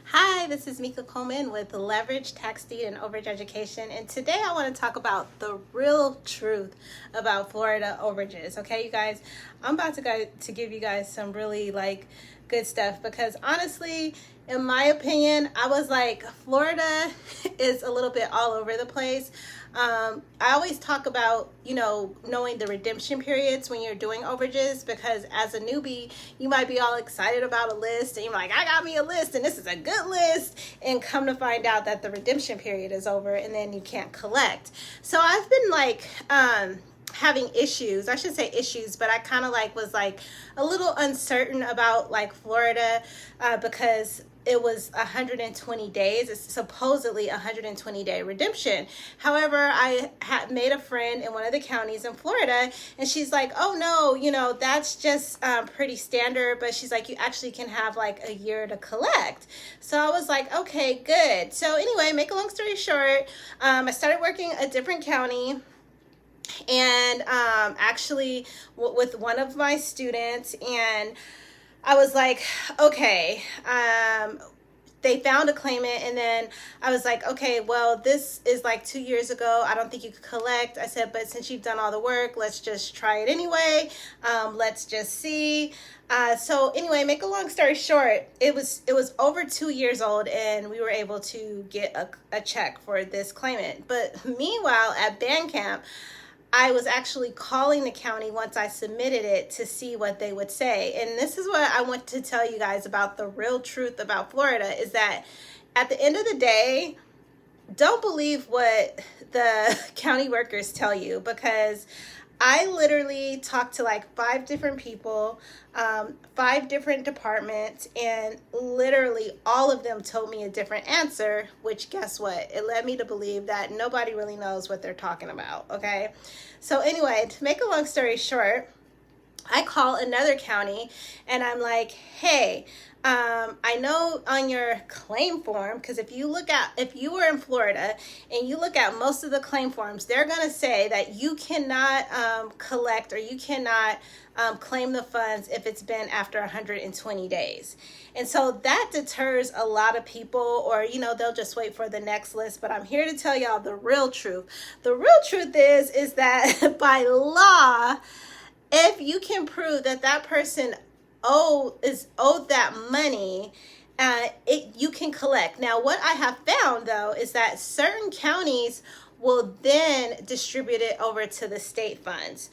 Hi, this is Mika Coleman with Leverage, Tax Deed, and Overage Education. And today I want to talk about the real truth about Florida overages. Okay, you guys, I'm about to give you guys some really good stuff because honestly, in my opinion, I was like, Florida is a little bit all over the place. I always talk about, knowing the redemption periods when you're doing overages, because as a newbie, you might be all excited about a list and you're like, I got me a list and this is a good list. And come to find out that the redemption period is over and then you can't collect. So I've been having issues. I should say issues, but I kind of was a little uncertain about Florida because it was 120 days. It's supposedly 120-day redemption. However, I had made a friend in one of the counties in Florida, and she's like, oh no, that's just pretty standard. But she's like, you actually can have a year to collect. So I was like, okay, good. So anyway, make a long story short, I started working a different county. And actually with one of my students, and I was like, okay, they found a claimant, and then I was like, okay, well, this is 2 years ago. I don't think you could collect. I said, but since you've done all the work, let's just try it anyway. Let's just see. So anyway, make a long story short, it was over 2 years old, and we were able to get a check for this claimant. But meanwhile, at band camp, I was actually calling the county once I submitted it to see what they would say. And this is what I want to tell you guys about the real truth about Florida, is that at the end of the day, don't believe what the county workers tell you, because I literally talked to 5 different people, 5 different departments, and literally all of them told me a different answer, which guess what? It led me to believe that nobody really knows what they're talking about, okay? So anyway, to make a long story short, I call another county and I'm like, hey, I know on your claim form, because if you were in Florida and you look at most of the claim forms, they're going to say that you cannot collect, or you cannot claim the funds if it's been after 120 days. And so that deters a lot of people, or, they'll just wait for the next list. But I'm here to tell y'all the real truth. The real truth is that by law, if you can prove that that person is owed that money, you can collect. Now, what I have found, though, is that certain counties will then distribute it over to the state funds.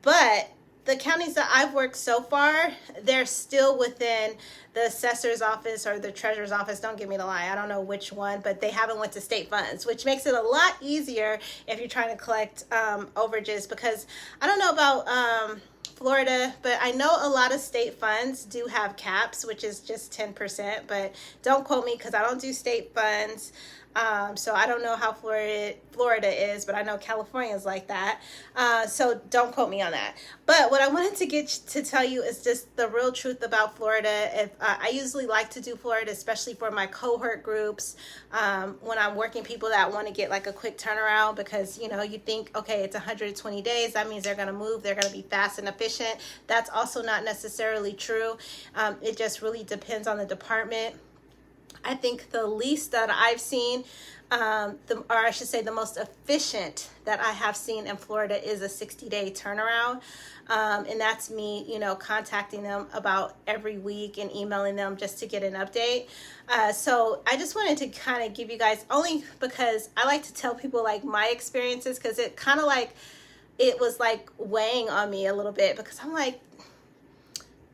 But the counties that I've worked so far, they're still within the assessor's office or the treasurer's office. Don't give me the lie. I don't know which one, but they haven't went to state funds, which makes it a lot easier if you're trying to collect overages, because I don't know about Florida, but I know a lot of state funds do have caps, which is just 10%, but don't quote me because I don't do state funds. So I don't know how Florida is, but I know California is like that. So don't quote me on that. But what I wanted to get to tell you is just the real truth about Florida. I usually like to do Florida, especially for my cohort groups, when I'm working people that want to get a quick turnaround, because, you think, okay, it's 120 days. That means they're going to move. They're going to be fast and efficient. That's also not necessarily true. It just really depends on the department. I think the least that I've seen, or I should say the most efficient that I have seen in Florida, is a 60-day turnaround. And that's me, contacting them about every week and emailing them just to get an update. So I just wanted to kind of give you guys, only because I like to tell people my experiences, because it kind of it was weighing on me a little bit, because I'm like,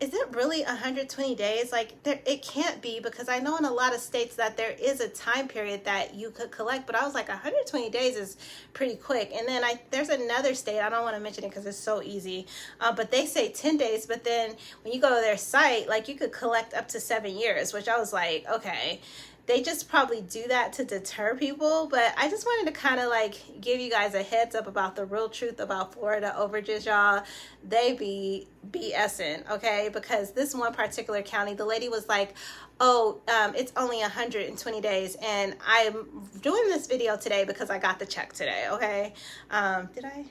is it really 120 days? It can't be, because I know in a lot of states that there is a time period that you could collect, but I was like, 120 days is pretty quick. And then there's another state, I don't want to mention it because it's so easy, but they say 10 days, but then when you go to their site, you could collect up to 7 years, which I was like, okay. They just probably do that to deter people, but I just wanted to kind of give you guys a heads up about the real truth about Florida overages, y'all. They be BSing, okay? Because this one particular county, the lady was like, oh, it's only 120 days, and I'm doing this video today because I got the check today, okay? Did I?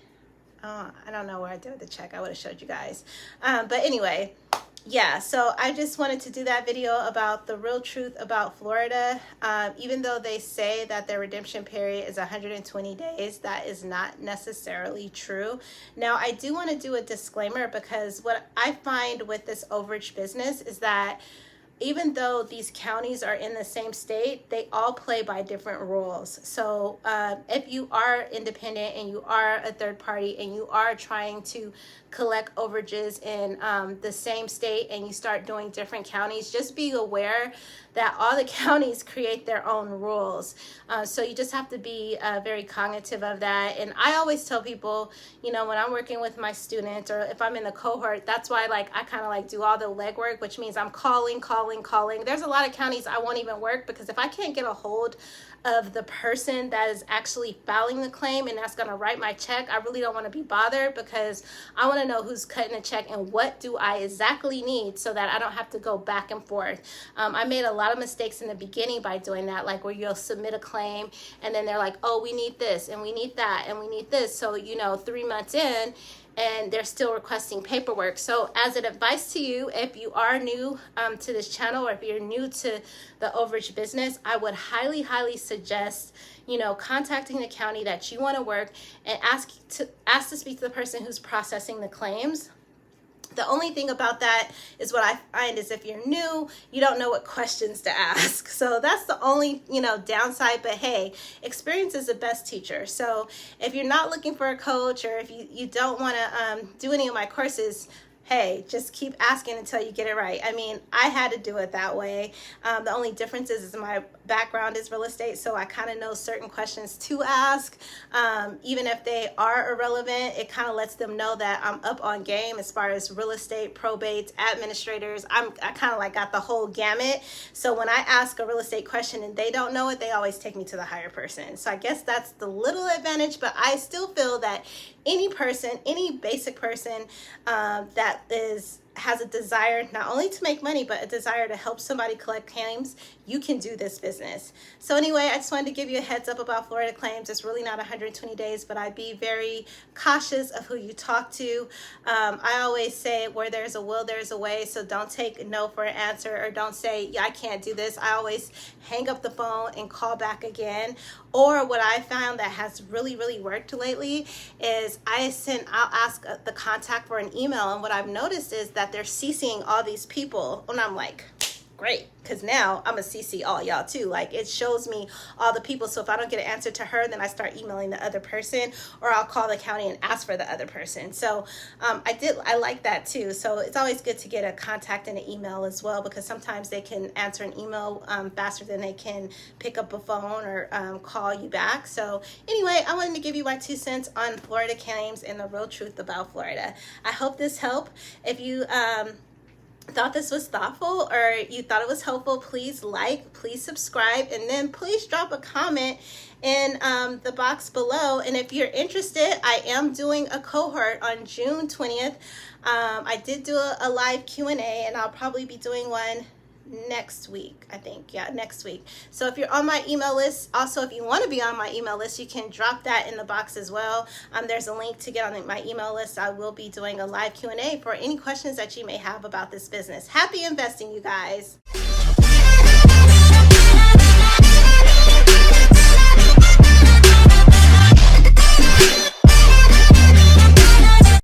I don't know where I did the check. I would have showed you guys. But anyway, yeah, so I just wanted to do that video about the real truth about Florida. Even though they say that their redemption period is 120 days, that is not necessarily true. Now, I do want to do a disclaimer, because what I find with this overage business is that even though these counties are in the same state, they all play by different rules. So if you are independent and you are a third party and you are trying to collect overages in the same state and you start doing different counties, just be aware that all the counties create their own rules. So you just have to be very cognitive of that. And I always tell people, you know, when I'm working with my students or if I'm in the cohort, that's why I kind of do all the legwork, which means I'm calling. There's a lot of counties I won't even work, because if I can't get a hold of the person that is actually filing the claim and that's going to write my check, I really don't want to be bothered, because I want to know who's cutting the check and what do I exactly need, so that I don't have to go back and forth. I made a lot of mistakes in the beginning by doing that, like where you'll submit a claim and then they're like, oh, we need this and we need that and we need this. So, you know, 3 months in, and they're still requesting paperwork. So as an advice to you, if you are new to this channel, or if you're new to the overage business, I would highly suggest, you know, contacting the county that you want to work and ask to speak to the person who's processing the claims. The only thing about that is, what I find is, if you're new, you don't know what questions to ask. So that's the only, you know, downside. But hey, experience is the best teacher. So if you're not looking for a coach, or if you don't want to do any of my courses, hey, just keep asking until you get it right. I mean, I had to do it that way. The only difference is my background is real estate, so I kind of know certain questions to ask. Even if they are irrelevant, it kind of lets them know that I'm up on game as far as real estate, probates, administrators. I kind of got the whole gamut. So when I ask a real estate question and they don't know it, they always take me to the higher person. So I guess that's the little advantage, but I still feel that any person, any basic person that has a desire not only to make money, but a desire to help somebody collect claims, you can do this business. So anyway, I just wanted to give you a heads up about Florida claims. It's really not 120 days, but I'd be very cautious of who you talk to. I always say, where there's a will, there's a way. So don't take no for an answer, or don't say, yeah, I can't do this. I always hang up the phone and call back again. Or what I found that has really worked lately is I'll ask the contact for an email, and what I've noticed is that they're CCing all these people, and I'm like, great, because now I'm a CC all y'all too. It shows me all the people, so if I don't get an answer to her, then I start emailing the other person, or I'll call the county and ask for the other person. So I like that too. So it's always good to get a contact and an email as well, because sometimes they can answer an email faster than they can pick up a phone or call you back. So anyway, I wanted to give you my 2 cents on Florida claims and the real truth about Florida. I hope this helped. If you thought this was thoughtful, or you thought it was helpful, please please subscribe, and then please drop a comment in the box below. And if you're interested, I am doing a cohort on June 20th. I did do a live Q&A, and I'll probably be doing one next week, I think. Yeah, next week. So if you're on my email list, also if you want to be on my email list, you can drop that in the box as well. There's a link to get on my email list. I will be doing a live Q&A for any questions that you may have about this business. Happy investing, you guys.